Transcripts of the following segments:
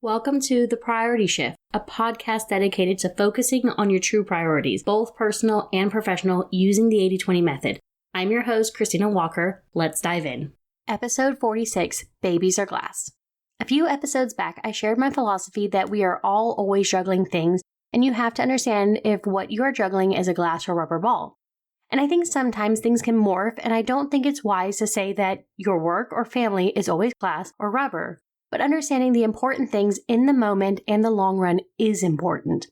Welcome to The Priority Shift, a podcast dedicated to focusing on your true priorities, both personal and professional, using the 80-20 method. I'm your host, Christina Walker. Let's dive in. Episode 46, Babies Are Glass. A few episodes back, I shared my philosophy that we are all always juggling things, and you have to understand if what you are juggling is a glass or rubber ball. And I think sometimes things can morph, and I don't think it's wise to say that your work or family is always glass or rubber. But understanding the important things in the moment and the long run is important.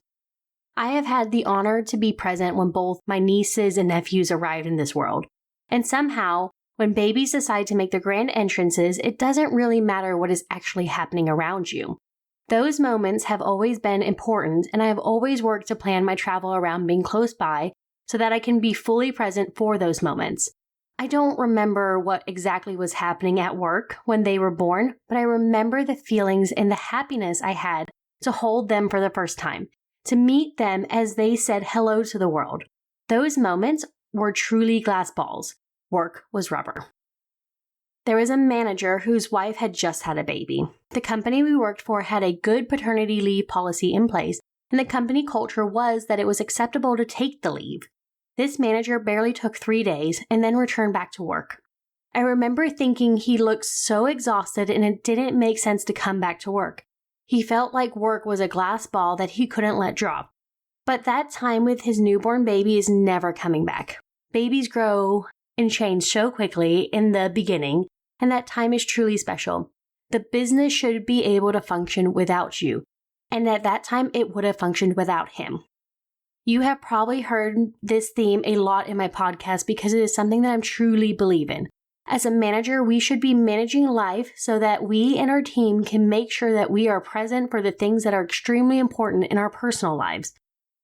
I have had the honor to be present when both my nieces and nephews arrived in this world. And somehow, when babies decide to make their grand entrances, it doesn't really matter what is actually happening around you. Those moments have always been important, and I have always worked to plan my travel around being close by so that I can be fully present for those moments. I don't remember what exactly was happening at work when they were born, but I remember the feelings and the happiness I had to hold them for the first time, to meet them as they said hello to the world. Those moments were truly glass balls. Work was rubber. There was a manager whose wife had just had a baby. The company we worked for had a good paternity leave policy in place, and the company culture was that it was acceptable to take the leave. This manager barely took 3 days and then returned back to work. I remember thinking he looked so exhausted and it didn't make sense to come back to work. He felt like work was a glass ball that he couldn't let drop. But that time with his newborn baby is never coming back. Babies grow and change so quickly in the beginning, and that time is truly special. The business should be able to function without you, and at that time it would have functioned without him. You have probably heard this theme a lot in my podcast because it is something that I truly believe in. As a manager, we should be managing life so that we and our team can make sure that we are present for the things that are extremely important in our personal lives.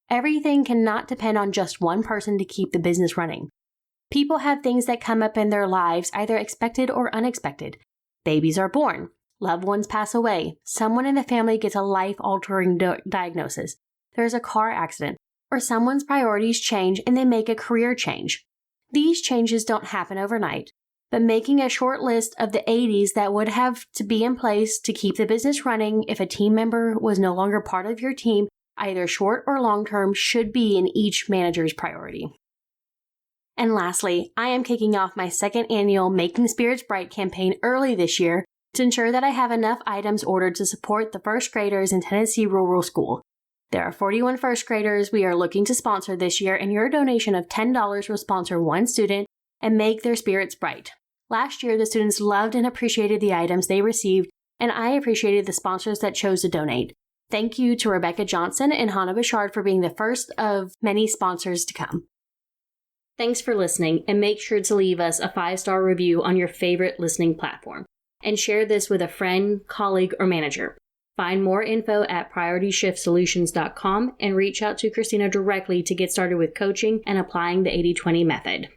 Everything cannot depend on just one person to keep the business running. People have things that come up in their lives, either expected or unexpected. Babies are born. Loved ones pass away. Someone in the family gets a life-altering diagnosis. There's a car accident. Or someone's priorities change and they make a career change. These changes don't happen overnight, but making a short list of the 80s that would have to be in place to keep the business running if a team member was no longer part of your team, either short or long term, should be in each manager's priority. And lastly, I am kicking off my second annual Making Spirits Bright campaign early this year to ensure that I have enough items ordered to support the first graders in Tennessee Rural School. There are 41 first graders we are looking to sponsor this year, and your donation of $10 will sponsor one student and make their spirits bright. Last year, the students loved and appreciated the items they received, and I appreciated the sponsors that chose to donate. Thank you to Rebecca Johnson and Hannah Bouchard for being the first of many sponsors to come. Thanks for listening, and make sure to leave us a 5-star review on your favorite listening platform, and share this with a friend, colleague, or manager. Find more info at PriorityShiftSolutions.com and reach out to Christina directly to get started with coaching and applying the 80-20 method.